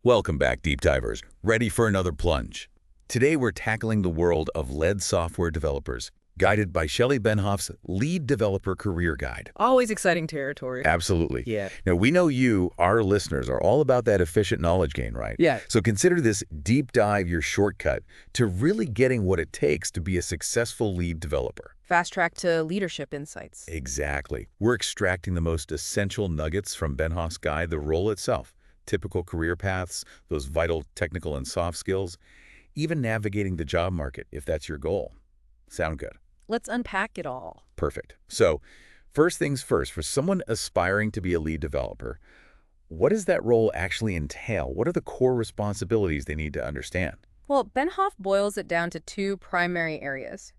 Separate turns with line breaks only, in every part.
Welcome back, deep divers. Ready for another plunge? Today we're tackling the world of lead software developers, guided by Shelley Benhoff's Lead Developer Career Guide.
Always exciting territory.
Absolutely.
Yeah.
Now, we know you, our listeners, are all about that efficient knowledge gain, right?
Yeah.
So consider this deep dive your shortcut to really getting what it takes to be a successful lead developer.
Fast track to leadership insights.
Exactly. We're extracting the most essential nuggets from Benhoff's guide, the role itself, typical career paths, those vital technical and soft skills, even navigating the job market if that's your goal. Sound good?
Let's unpack it all.
Perfect. So, first things first, for someone aspiring to be a lead developer, what does that role actually entail? What are the core responsibilities they need to understand?
Well, Benhoff boils it down to two primary areas: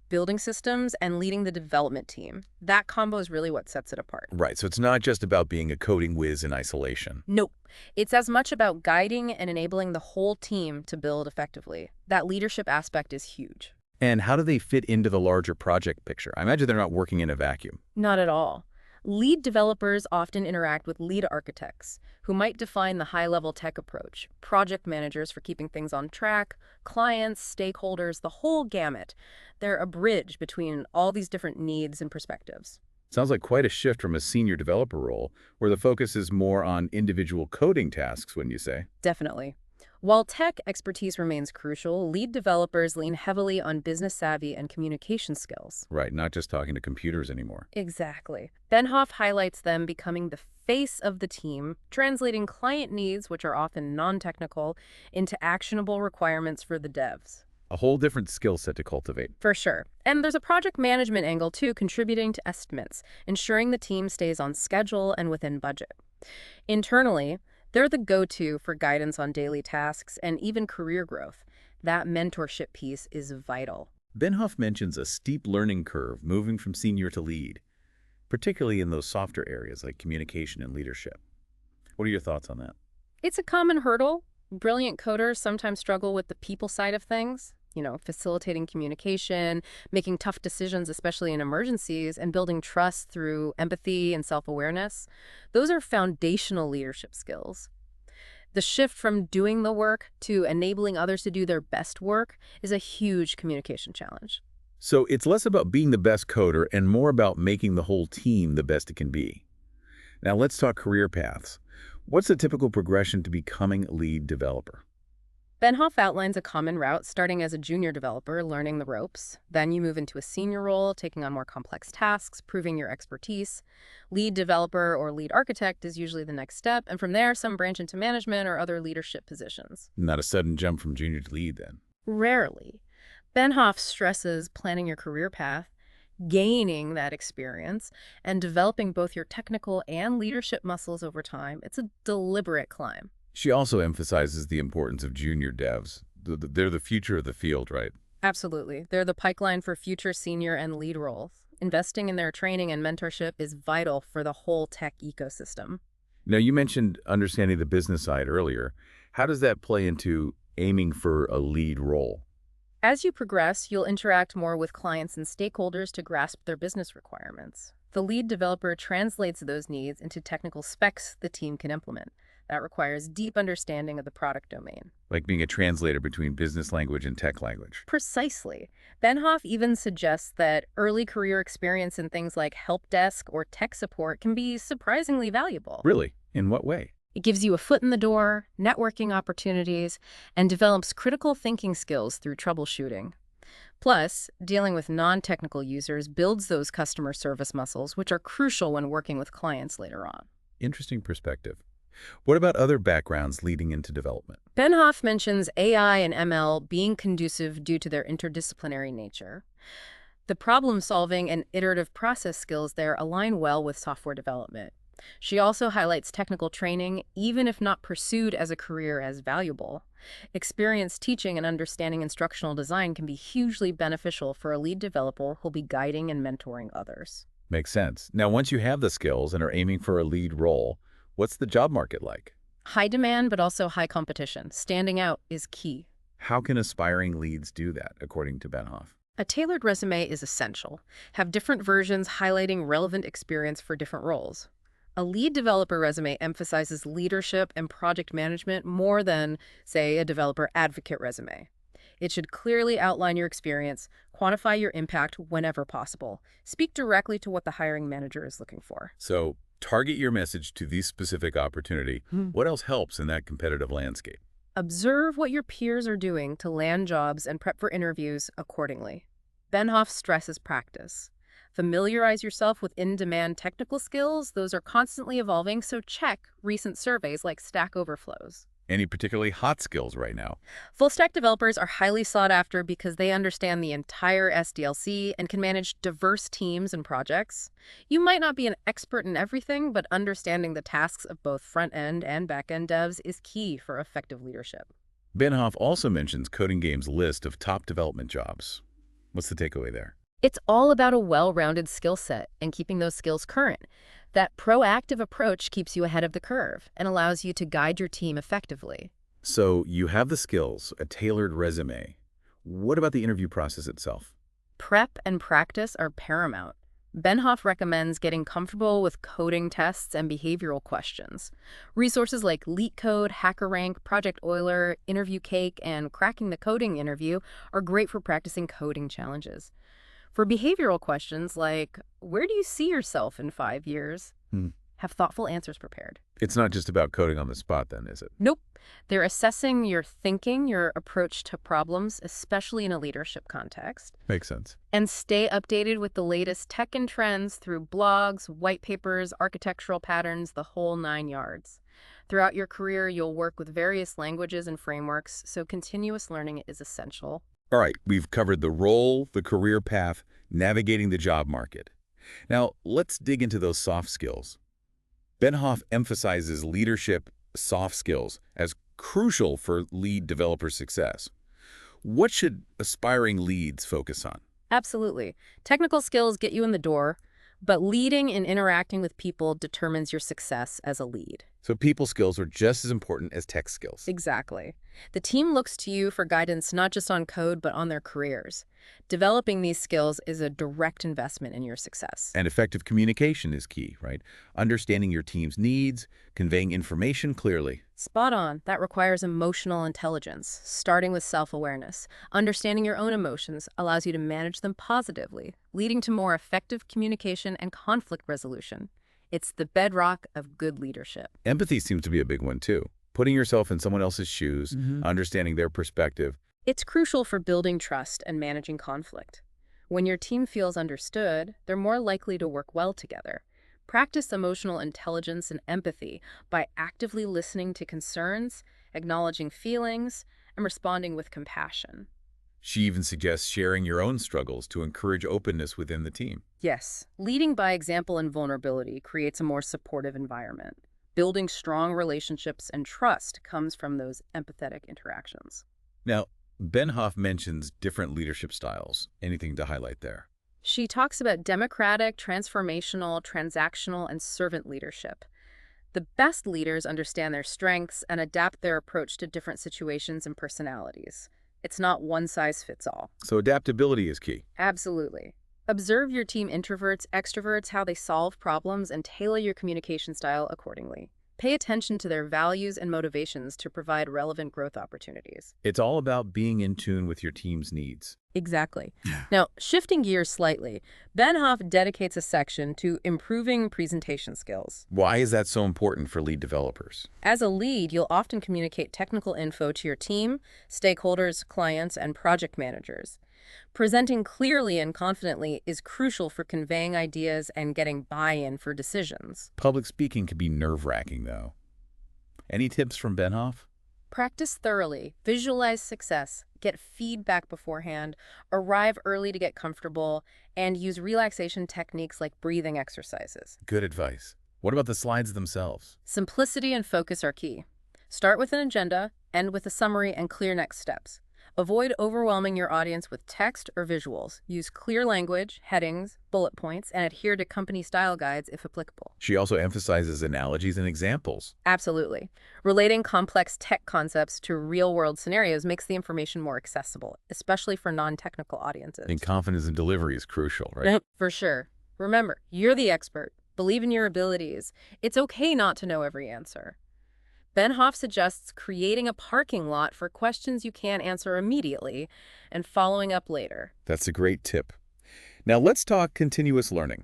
building systems and leading the development team. That combo is really what sets it apart.
Right, so it's not just about being a coding whiz in isolation.
Nope. It's as much about guiding and enabling the whole team to build effectively. That leadership aspect is huge.
And how do they fit into the larger project picture? I imagine they're not working in a vacuum.
Not at all. Lead developers often interact with lead architects, who might define the high-level tech approach, project managers for keeping things on track, clients, stakeholders, the whole gamut. They're a bridge between all these different needs and perspectives.
Sounds like quite a shift from a senior developer role, where the focus is more on individual coding tasks, wouldn't you say?
Definitely. While tech expertise remains crucial, lead developers lean heavily on business savvy and communication skills.
Right, not just talking to computers anymore.
Exactly. Benhoff highlights them becoming the face of the team, translating client needs, which are often non-technical, into actionable requirements for the devs.
A whole different skill set to cultivate.
For sure. And there's a project management angle, too, contributing to estimates, ensuring the team stays on schedule and within budget. Internally, they're the go-to for guidance on daily tasks and even career growth. That mentorship piece is vital.
Benhoff mentions a steep learning curve moving from senior to lead, particularly in those softer areas like communication and leadership. What are your thoughts on that?
It's a common hurdle. Brilliant coders sometimes struggle with the people side of things, facilitating communication, making tough decisions, especially in emergencies, and building trust through empathy and self-awareness. Those are foundational leadership skills. The shift from doing the work to enabling others to do their best work is a huge communication challenge.
So it's less about being the best coder and more about making the whole team the best it can be. Now let's talk career paths. What's the typical progression to becoming a lead developer?
Benhoff outlines a common route, starting as a junior developer, learning the ropes. Then you move into a senior role, taking on more complex tasks, proving your expertise. Lead developer or lead architect is usually the next step, and from there, some branch into management or other leadership positions.
Not a sudden jump from junior to lead, then.
Rarely. Benhoff stresses planning your career path, gaining that experience, and developing both your technical and leadership muscles over time. It's a deliberate climb.
She also emphasizes the importance of junior devs. They're the future of the field, right?
Absolutely. They're the pipeline for future senior and lead roles. Investing in their training and mentorship is vital for the whole tech ecosystem.
Now, you mentioned understanding the business side earlier. How does that play into aiming for a lead role?
As you progress, you'll interact more with clients and stakeholders to grasp their business requirements. The lead developer translates those needs into technical specs the team can implement. That requires deep understanding of the product domain.
Like being a translator between business language and tech language.
Precisely. Benhoff even suggests that early career experience in things like help desk or tech support can be surprisingly valuable.
Really? In what way?
It gives you a foot in the door, networking opportunities, and develops critical thinking skills through troubleshooting. Plus, dealing with non-technical users builds those customer service muscles, which are crucial when working with clients later on.
Interesting perspective. What about other backgrounds leading into development?
Benhoff mentions AI and ML being conducive due to their interdisciplinary nature. The problem-solving and iterative process skills there align well with software development. She also highlights technical training, even if not pursued as a career, as valuable. Experience teaching and understanding instructional design can be hugely beneficial for a lead developer who'll be guiding and mentoring others.
Makes sense. Now, once you have the skills and are aiming for a lead role, what's the job market like?
High demand, but also high competition. Standing out is key.
How can aspiring leads do that, according to Benhoff?
A tailored resume is essential. Have different versions highlighting relevant experience for different roles. A lead developer resume emphasizes leadership and project management more than, say, a developer advocate resume. It should clearly outline your experience, quantify your impact whenever possible, speak directly to what the hiring manager is looking for.
So target your message to this specific opportunity.
Hmm.
What else helps in that competitive landscape?
Observe what your peers are doing to land jobs and prep for interviews accordingly. Benhoff stresses practice. Familiarize yourself with in-demand technical skills. Those are constantly evolving, so check recent surveys like Stack Overflow's.
Any particularly hot skills right now?
Full-stack developers are highly sought after because they understand the entire SDLC and can manage diverse teams and projects. You might not be an expert in everything, but understanding the tasks of both front-end and back-end devs is key for effective leadership.
Benhoff also mentions Coding Game's list of top development jobs. What's the takeaway there?
It's all about a well-rounded skill set and keeping those skills current. That proactive approach keeps you ahead of the curve and allows you to guide your team effectively.
So you have the skills, a tailored resume. What about the interview process itself?
Prep and practice are paramount. Benhoff recommends getting comfortable with coding tests and behavioral questions. Resources like LeetCode, HackerRank, Project Euler, Interview Cake, and Cracking the Coding Interview are great for practicing coding challenges. For behavioral questions like, where do you see yourself in 5 years? Have thoughtful answers prepared.
It's not just about coding on the spot then, is it?
Nope. They're assessing your thinking, your approach to problems, especially in a leadership context.
Makes sense.
And stay updated with the latest tech and trends through blogs, white papers, architectural patterns, the whole 9 yards. Throughout your career, you'll work with various languages and frameworks, so continuous learning is essential.
All right, we've covered the role, the career path, navigating the job market. Now, let's dig into those soft skills. Benhoff emphasizes leadership, soft skills, as crucial for lead developer success. What should aspiring leads focus on?
Absolutely. Technical skills get you in the door, but leading and interacting with people determines your success as a lead.
So people skills are just as important as tech skills.
Exactly. The team looks to you for guidance not just on code, but on their careers. Developing these skills is a direct investment in your success.
And effective communication is key, right? Understanding your team's needs, conveying information clearly.
Spot on. That requires emotional intelligence, starting with self-awareness. Understanding your own emotions allows you to manage them positively, leading to more effective communication and conflict resolution. It's the bedrock of good leadership.
Empathy seems to be a big one, too. Putting yourself in someone else's shoes, understanding their perspective.
It's crucial for building trust and managing conflict. When your team feels understood, they're more likely to work well together. Practice emotional intelligence and empathy by actively listening to concerns, acknowledging feelings, and responding with compassion.
She even suggests sharing your own struggles to encourage openness within the team.
Yes, leading by example and vulnerability creates a more supportive environment. Building strong relationships and trust comes from those empathetic interactions.
Now, Benhoff mentions different leadership styles. Anything to highlight there?
She talks about democratic, transformational, transactional, and servant leadership. The best leaders understand their strengths and adapt their approach to different situations and personalities. It's not one size fits all.
So adaptability is key.
Absolutely. Observe your team introverts, extroverts, how they solve problems, and tailor your communication style accordingly. Pay attention to their values and motivations to provide relevant growth opportunities.
It's all about being in tune with your team's needs.
Exactly. Now, shifting gears slightly, Benhoff dedicates a section to improving presentation skills.
Why is that so important for lead developers?
As a lead, you'll often communicate technical info to your team, stakeholders, clients, and project managers. Presenting clearly and confidently is crucial for conveying ideas and getting buy-in for decisions.
Public speaking can be nerve-wracking, though. Any tips from Benhoff?
Practice thoroughly, visualize success, get feedback beforehand, arrive early to get comfortable, and use relaxation techniques like breathing exercises.
Good advice. What about the slides themselves?
Simplicity and focus are key. Start with an agenda, end with a summary and clear next steps. Avoid overwhelming your audience with text or visuals. Use clear language, headings, bullet points, and adhere to company style guides if applicable.
She also emphasizes analogies and examples.
Absolutely. Relating complex tech concepts to real-world scenarios makes the information more accessible, especially for non-technical audiences.
And confidence in delivery is crucial, right?
For sure. Remember, you're the expert. Believe in your abilities. It's okay not to know every answer. Ben Hoff suggests creating a parking lot for questions you can't answer immediately and following up later.
That's a great tip. Now let's talk continuous learning.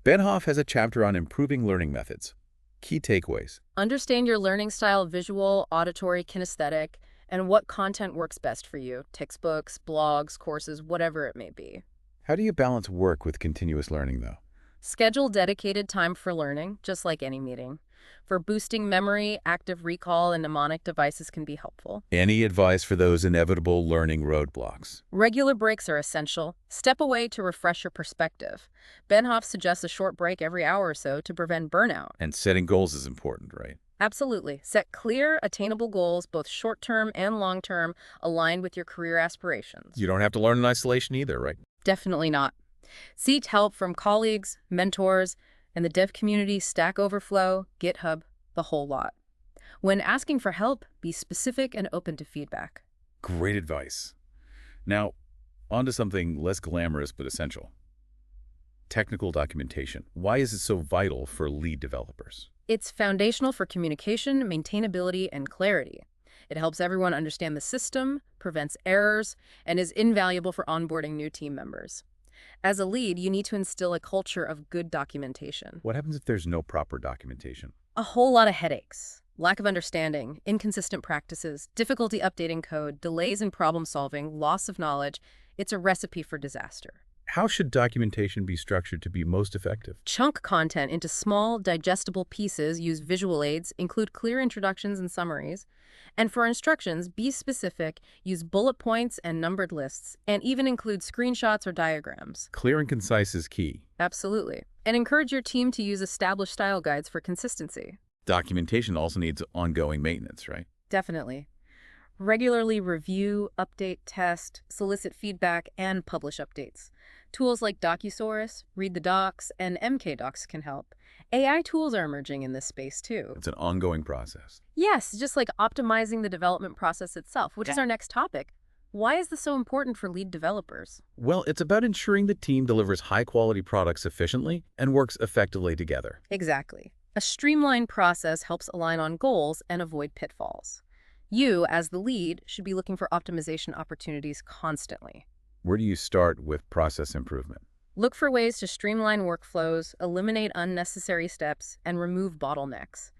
Benhoff has a chapter on improving learning methods. Key takeaways.
Understand your learning style: visual, auditory, kinesthetic, and what content works best for you: textbooks, blogs, courses, whatever it may be.
How do you balance work with continuous learning, though?
Schedule dedicated time for learning, just like any meeting. For boosting memory, active recall and mnemonic devices can be helpful.
Any advice for those inevitable learning roadblocks?
Regular breaks are essential. Step away to refresh your perspective. Benhoff suggests a short break every hour or so to prevent burnout.
And setting goals is important, right?
Absolutely. Set clear, attainable goals, both short-term and long-term, aligned with your career aspirations.
You don't have to learn in isolation either, right?
Definitely not. Seek help from colleagues, mentors, and the dev community, Stack Overflow, GitHub, the whole lot. When asking for help, be specific and open to feedback.
Great advice. Now, on to something less glamorous but essential. Technical documentation. Why is it so vital for lead developers?
It's foundational for communication, maintainability, and clarity. It helps everyone understand the system, prevents errors, and is invaluable for onboarding new team members. As a lead, you need to instill a culture of good documentation.
What happens if there's no proper documentation?
A whole lot of headaches. Lack of understanding, inconsistent practices, difficulty updating code, delays in problem solving, loss of knowledge. It's a recipe for disaster.
How should documentation be structured to be most effective?
Chunk content into small, digestible pieces, use visual aids, include clear introductions and summaries. And for instructions, be specific, use bullet points and numbered lists, and even include screenshots or diagrams.
Clear and concise is key.
Absolutely. And encourage your team to use established style guides for consistency.
Documentation also needs ongoing maintenance, right?
Definitely. Regularly review, update, test, solicit feedback, and publish updates. Tools like Docusaurus, Read the Docs, and MKDocs can help. AI tools are emerging in this space too.
It's an ongoing process.
Yes, just like optimizing the development process itself, which is our next topic. Why is this so important for lead developers?
Well, it's about ensuring the team delivers high-quality products efficiently and works effectively together.
Exactly. A streamlined process helps align on goals and avoid pitfalls. You, as the lead, should be looking for optimization opportunities constantly.
Where do you start with process improvement?
Look for ways to streamline workflows, eliminate unnecessary steps, and remove bottlenecks.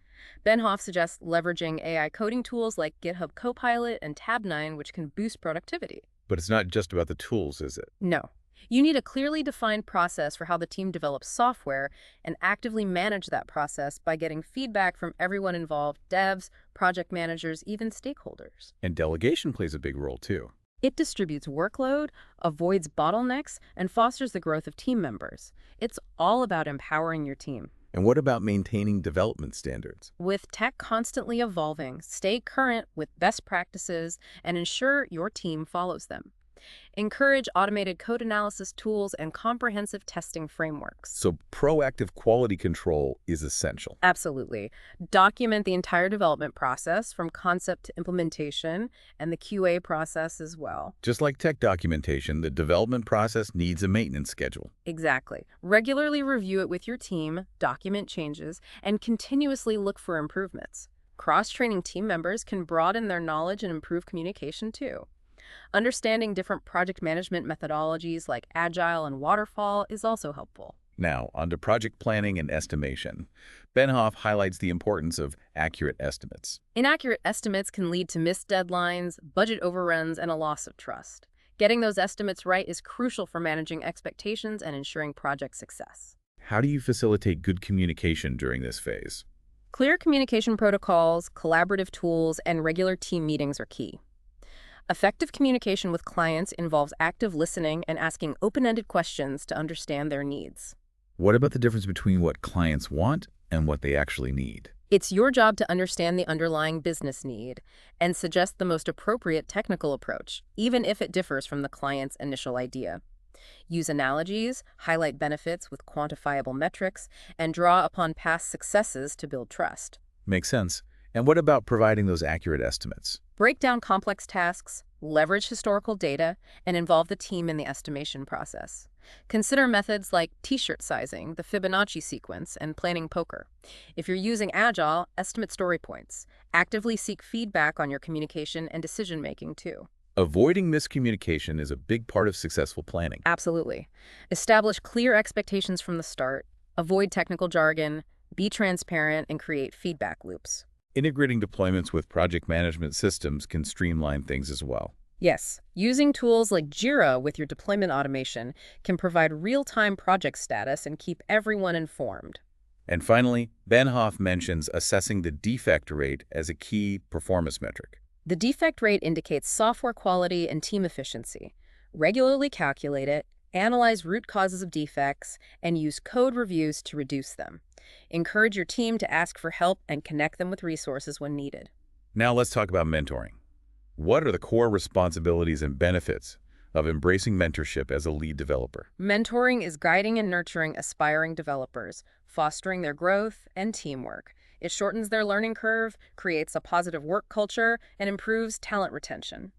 Benhoff suggests leveraging AI coding tools like GitHub Copilot and Tabnine, which can boost productivity.
But it's not just about the tools, is it?
No. You need a clearly defined process for how the team develops software and actively manage that process by getting feedback from everyone involved: devs, project managers, even stakeholders.
And delegation plays a big role, too.
It distributes workload, avoids bottlenecks, and fosters the growth of team members. It's all about empowering your team.
And what about maintaining development standards?
With tech constantly evolving, stay current with best practices and ensure your team follows them. Encourage automated code analysis tools and comprehensive testing frameworks.
So proactive quality control is essential.
Absolutely. Document the entire development process from concept to implementation and the QA process as well.
Just like tech documentation, the development process needs a maintenance schedule.
Exactly. Regularly review it with your team, document changes, and continuously look for improvements. Cross-training team members can broaden their knowledge and improve communication too. Understanding different project management methodologies like Agile and Waterfall is also helpful.
Now, on to project planning and estimation. Benhoff highlights the importance of accurate estimates.
Inaccurate estimates can lead to missed deadlines, budget overruns, and a loss of trust. Getting those estimates right is crucial for managing expectations and ensuring project success.
How do you facilitate good communication during this phase?
Clear communication protocols, collaborative tools, and regular team meetings are key. Effective communication with clients involves active listening and asking open-ended questions to understand their needs.
What about the difference between what clients want and what they actually need?
It's your job to understand the underlying business need and suggest the most appropriate technical approach, even if it differs from the client's initial idea. Use analogies, highlight benefits with quantifiable metrics, and draw upon past successes to build trust.
Makes sense. And what about providing those accurate estimates?
Break down complex tasks, leverage historical data, and involve the team in the estimation process. Consider methods like t-shirt sizing, the Fibonacci sequence, and planning poker. If you're using Agile, estimate story points. Actively seek feedback on your communication and decision-making, too.
Avoiding miscommunication is a big part of successful planning.
Absolutely. Establish clear expectations from the start, avoid technical jargon, be transparent, and create feedback loops.
Integrating deployments with project management systems can streamline things as well.
Yes, using tools like Jira with your deployment automation can provide real-time project status and keep everyone informed.
And finally, Benhoff mentions assessing the defect rate as a key performance metric.
The defect rate indicates software quality and team efficiency. Regularly calculate it, analyze root causes of defects, and use code reviews to reduce them. Encourage your team to ask for help and connect them with resources when needed.
Now let's talk about mentoring. What are the core responsibilities and benefits of embracing mentorship as a lead developer?
Mentoring is guiding and nurturing aspiring developers, fostering their growth and teamwork. It shortens their learning curve, creates a positive work culture, and improves talent retention.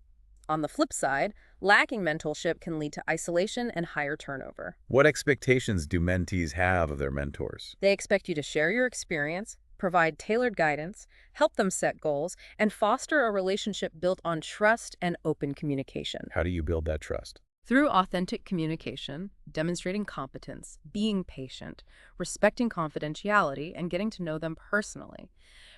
On the flip side, lacking mentorship can lead to isolation and higher turnover.
What expectations do mentees have of their mentors?
They expect you to share your experience, provide tailored guidance, help them set goals, and foster a relationship built on trust and open communication.
How do you build that trust?
Through authentic communication, demonstrating competence, being patient, respecting confidentiality, and getting to know them personally.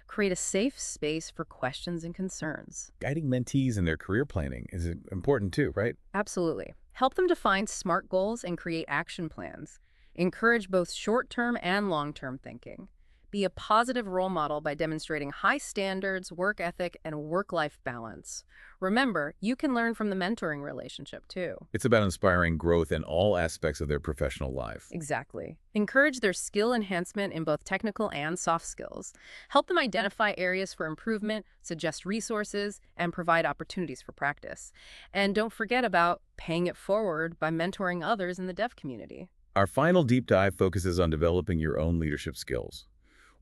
Create a safe space for questions and concerns.
Guiding mentees in their career planning is important too, right?
Absolutely. Help them define SMART goals and create action plans. Encourage both short-term and long-term thinking. Be a positive role model by demonstrating high standards, work ethic, and work-life balance. Remember, you can learn from the mentoring relationship, too.
It's about inspiring growth in all aspects of their professional life.
Exactly. Encourage their skill enhancement in both technical and soft skills. Help them identify areas for improvement, suggest resources, and provide opportunities for practice. And don't forget about paying it forward by mentoring others in the dev community.
Our final deep dive focuses on developing your own leadership skills.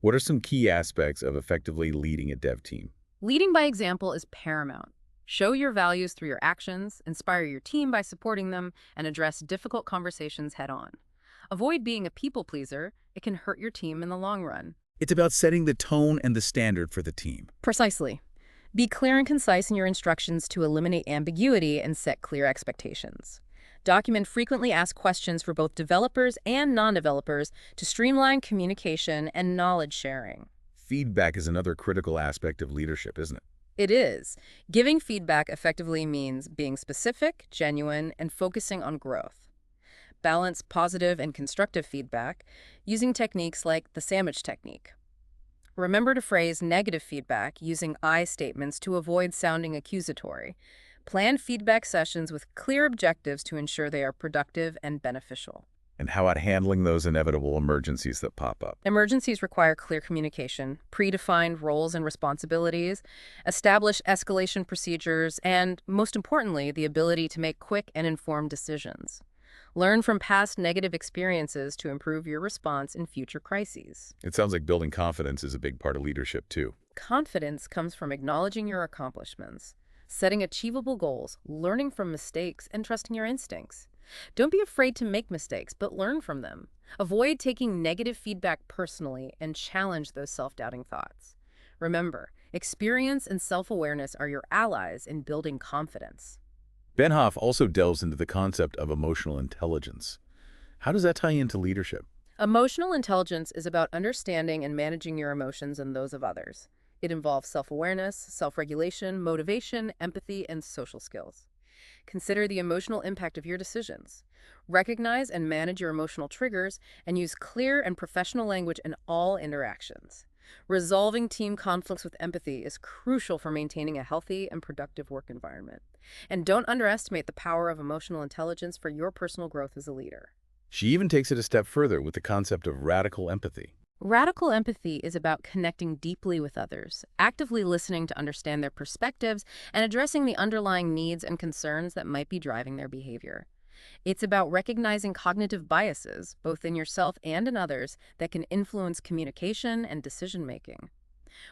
What are some key aspects of effectively leading a dev team?
Leading by example is paramount. Show your values through your actions, inspire your team by supporting them, and address difficult conversations head-on. Avoid being a people pleaser. It can hurt your team in the long run.
It's about setting the tone and the standard for the team.
Precisely. Be clear and concise in your instructions to eliminate ambiguity and set clear expectations. Document frequently asked questions for both developers and non-developers to streamline communication and knowledge sharing.
Feedback is another critical aspect of leadership, isn't it?
It is. Giving feedback effectively means being specific, genuine, and focusing on growth. Balance positive and constructive feedback using techniques like the sandwich technique. Remember to phrase negative feedback using I statements to avoid sounding accusatory. Plan feedback sessions with clear objectives to ensure they are productive and beneficial.
And how about handling those inevitable emergencies that pop up?
Emergencies require clear communication, predefined roles and responsibilities, establish escalation procedures, and, most importantly, the ability to make quick and informed decisions. Learn from past negative experiences to improve your response in future crises.
It sounds like building confidence is a big part of leadership, too.
Confidence comes from acknowledging your accomplishments, setting achievable goals, learning from mistakes, and trusting your instincts. Don't be afraid to make mistakes, but learn from them. Avoid taking negative feedback personally and challenge those self-doubting thoughts. Remember, experience and self-awareness are your allies in building confidence.
Benhoff also delves into the concept of emotional intelligence. How does that tie into leadership?
Emotional intelligence is about understanding and managing your emotions and those of others. It involves self-awareness, self-regulation, motivation, empathy, and social skills. Consider the emotional impact of your decisions. Recognize and manage your emotional triggers and use clear and professional language in all interactions. Resolving team conflicts with empathy is crucial for maintaining a healthy and productive work environment. And don't underestimate the power of emotional intelligence for your personal growth as a leader.
She even takes it a step further with the concept of radical empathy.
Radical empathy is about connecting deeply with others, actively listening to understand their perspectives, and addressing the underlying needs and concerns that might be driving their behavior. It's about recognizing cognitive biases, both in yourself and in others, that can influence communication and decision-making.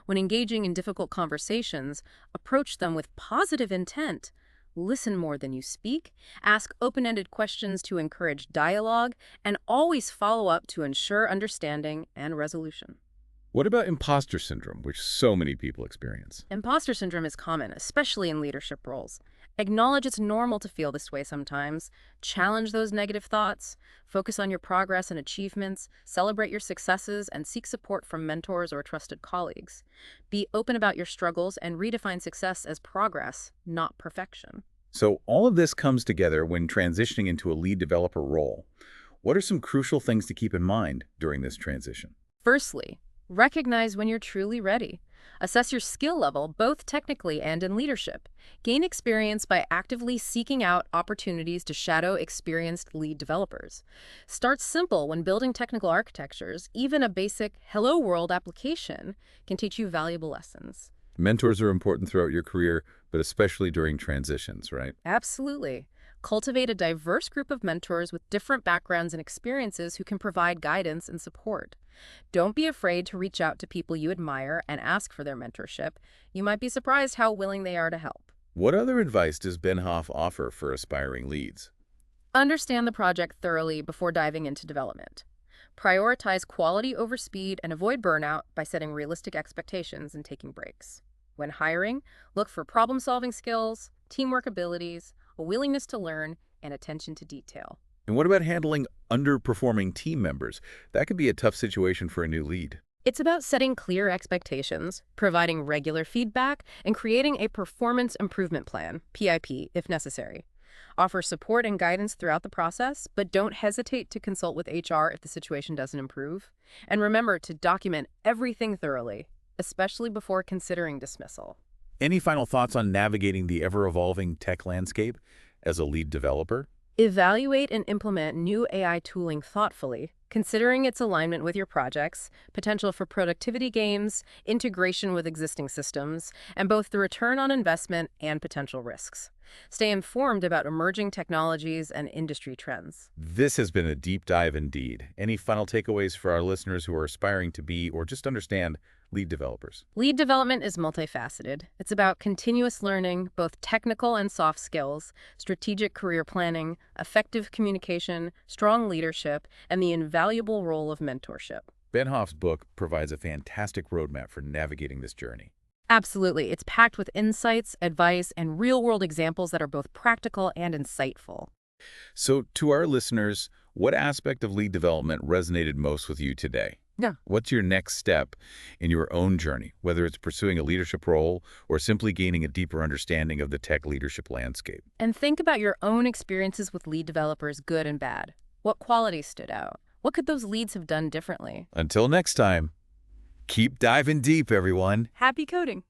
When engaging in difficult conversations, approach them with positive intent. Listen more than you speak, ask open-ended questions to encourage dialogue, and always follow up to ensure understanding and resolution.
What about imposter syndrome, which so many people experience?
Imposter syndrome is common, especially in leadership roles. Acknowledge it's normal to feel this way sometimes. Challenge those negative thoughts. Focus on your progress and achievements. Celebrate your successes and seek support from mentors or trusted colleagues. Be open about your struggles and redefine success as progress, not perfection.
So all of this comes together when transitioning into a lead developer role. What are some crucial things to keep in mind during this transition?
Firstly, recognize when you're truly ready. Assess your skill level, both technically and in leadership. Gain experience by actively seeking out opportunities to shadow experienced lead developers. Start simple when building technical architectures. Even a basic Hello World application can teach you valuable lessons.
Mentors are important throughout your career, but especially during transitions, right?
Absolutely. Cultivate a diverse group of mentors with different backgrounds and experiences who can provide guidance and support. Don't be afraid to reach out to people you admire and ask for their mentorship. You might be surprised how willing they are to help.
What other advice does Ben Hoff offer for aspiring leads?
Understand the project thoroughly before diving into development. Prioritize quality over speed and avoid burnout by setting realistic expectations and taking breaks. When hiring, look for problem-solving skills, teamwork abilities, a willingness to learn, and attention to detail.
And what about handling underperforming team members? That could be a tough situation for a new lead.
It's about setting clear expectations, providing regular feedback, and creating a performance improvement plan, PIP, if necessary. Offer support and guidance throughout the process, but don't hesitate to consult with HR if the situation doesn't improve. And remember to document everything thoroughly, especially before considering dismissal.
Any final thoughts on navigating the ever-evolving tech landscape as a lead developer?
Evaluate and implement new AI tooling thoughtfully, considering its alignment with your projects, potential for productivity gains, integration with existing systems, and both the return on investment and potential risks. Stay informed about emerging technologies and industry trends.
This has been a deep dive indeed. Any final takeaways for our listeners who are aspiring to be or just understand lead developers?
Lead development is multifaceted. It's about continuous learning, both technical and soft skills, strategic career planning, effective communication, strong leadership, and the invaluable role of mentorship.
Ben Hoff's book provides a fantastic roadmap for navigating this journey.
Absolutely. It's packed with insights, advice, and real-world examples that are both practical and insightful.
So to our listeners, what aspect of lead development resonated most with you today?
Yeah.
What's your next step in your own journey, whether it's pursuing a leadership role or simply gaining a deeper understanding of the tech leadership landscape?
And think about your own experiences with lead developers, good and bad. What qualities stood out? What could those leads have done differently?
Until next time, keep diving deep, everyone.
Happy coding!